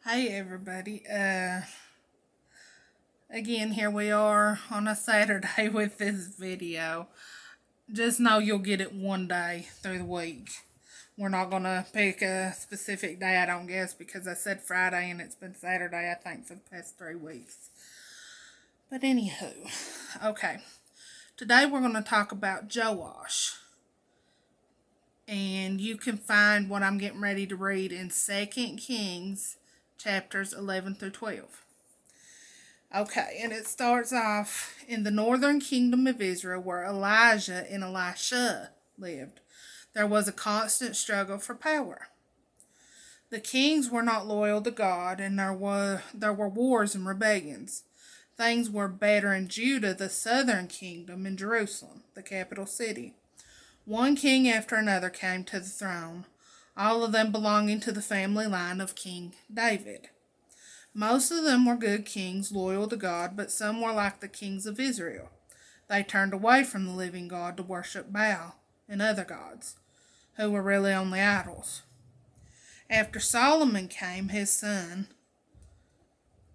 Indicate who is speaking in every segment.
Speaker 1: Hey everybody. Again, here we are on a Saturday with this video. Just know you'll get it one day through the week. We're not going to pick a specific day, I don't guess, because I said Friday and it's been Saturday, I think, for the past 3 weeks. But anywho, okay. Today we're going to talk about Joash. And you can find what I'm getting ready to read in 2 Kings chapters 11 through 12. Okay, and it starts off in the northern kingdom of Israel where Elijah and Elisha lived. There was a constant struggle for power. The kings were not loyal to God, and there were wars and rebellions. Things were better in Judah, the southern kingdom, in Jerusalem, the capital city. One king after another came to the throne, all of them belonging to the family line of King David. Most of them were good kings, loyal to God, but some were like the kings of Israel. They turned away from the living God to worship Baal and other gods, who were really only idols. After Solomon came his son,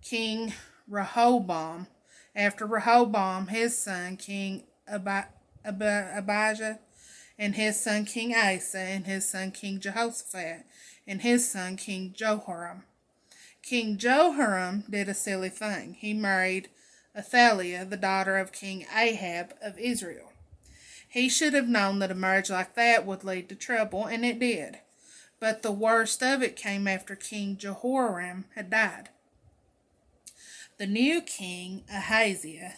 Speaker 1: King Rehoboam. After Rehoboam, his son, King Abijah, and his son, King Asa, and his son, King Jehoshaphat, and his son, King Jehoram. King Jehoram did a silly thing. He married Athaliah, the daughter of King Ahab of Israel. He should have known that a marriage like that would lead to trouble, and it did. But the worst of it came after King Jehoram had died. The new king, Ahaziah,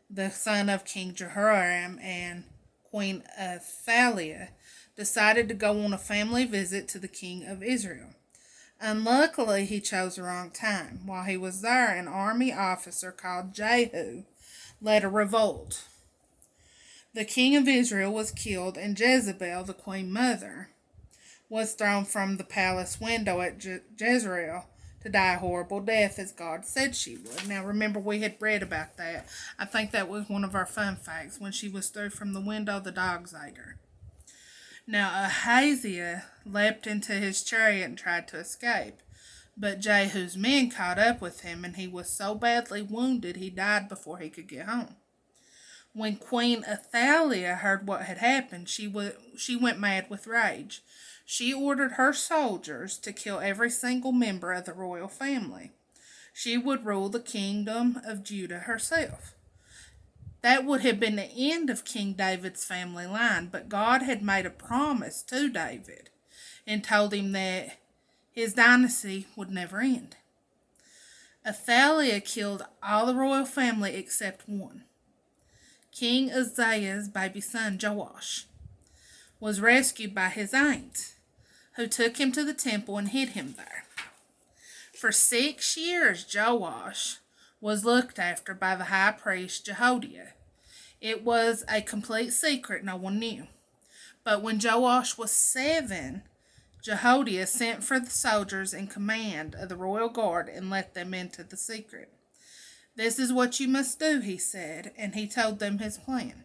Speaker 1: the son of King Jehoram and Queen Athaliah, decided to go on a family visit to the king of Israel. Unluckily, he chose the wrong time. While he was there, an army officer called Jehu led a revolt. The king of Israel was killed, and Jezebel, the queen mother, was thrown from the palace window at Jezreel to die a horrible death as God said she would. Now remember, we had read about that. I think that was one of our fun facts. When she was thrown from the window, the dogs ate her. Now Ahaziah leapt into his chariot and tried to escape, but Jehu's men caught up with him, and he was so badly wounded he died before he could get home. When Queen Athaliah heard what had happened, she went mad with rage. She ordered her soldiers to kill every single member of the royal family. She would rule the kingdom of Judah herself. That would have been the end of King David's family line, but God had made a promise to David and told him that his dynasty would never end. Athaliah killed all the royal family except one. King Uzziah's baby son, Joash, was rescued by his aunt, who took him to the temple and hid him there. For 6 years, Joash was looked after by the high priest Jehoiada. It was a complete secret, no one knew. But when Joash was 7, Jehoiada sent for the soldiers in command of the royal guard and let them into the secret. "This is what you must do," he said, and he told them his plan.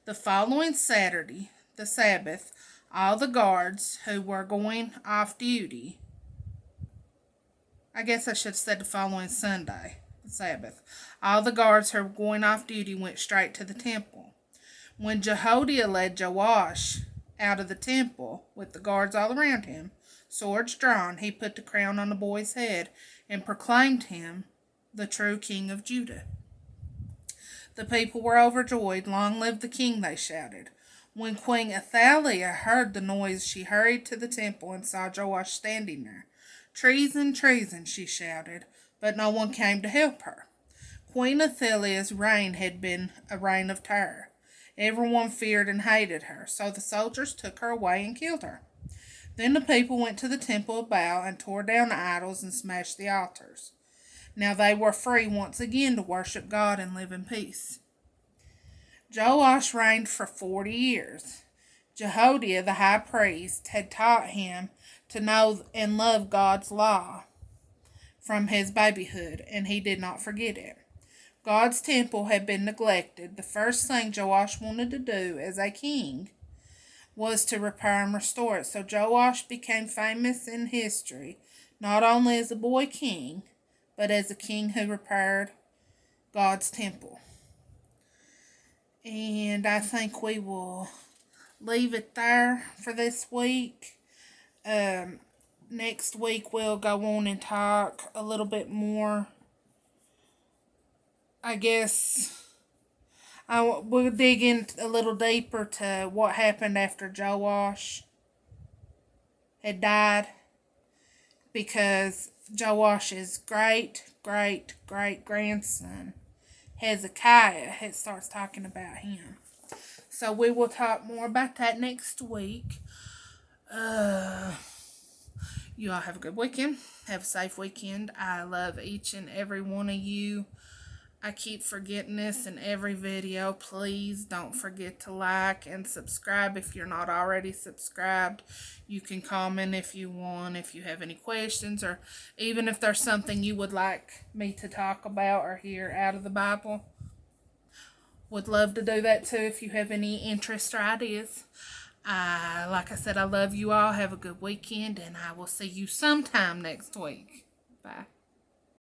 Speaker 1: The following Saturday, the Sabbath, all the guards who were going off duty, I guess I should have said the following Sunday, the Sabbath, all the guards who were going off duty went straight to the temple. When Jehoiada led Joash out of the temple with the guards all around him, swords drawn, he put the crown on the boy's head and proclaimed him the true king of Judah. The people were overjoyed. "Long live the king," they shouted. When Queen Athaliah heard the noise, she hurried to the temple and saw Joash standing there. "Treason, treason," she shouted, but no one came to help her. Queen Athaliah's reign had been a reign of terror. Everyone feared and hated her, so the soldiers took her away and killed her. Then the people went to the temple of Baal and tore down the idols and smashed the altars. Now they were free once again to worship God and live in peace. Joash reigned for 40 years. Jehoiada, the high priest, had taught him to know and love God's law from his babyhood, and he did not forget it. God's temple had been neglected. The first thing Joash wanted to do as a king was to repair and restore it. So Joash became famous in history not only as a boy king, but as a king who repaired God's temple. And I think we will leave it there for this week. Next week we'll go on and talk a little bit more. I guess we'll dig in a little deeper to what happened after Joash had died, because Joash's great grandson Hezekiah starts talking about him. So we will talk more about that next week. You all have a good weekend. Have a safe weekend. I love each and every one of you. I keep forgetting this in every video. Please don't forget to like and subscribe if you're not already subscribed. You can comment if you want, if you have any questions, or even if there's something you would like me to talk about or hear out of the Bible. Would love to do that too if you have any interest or ideas. Like I said, I love you all. Have a good weekend, and I will see you sometime next week. Bye.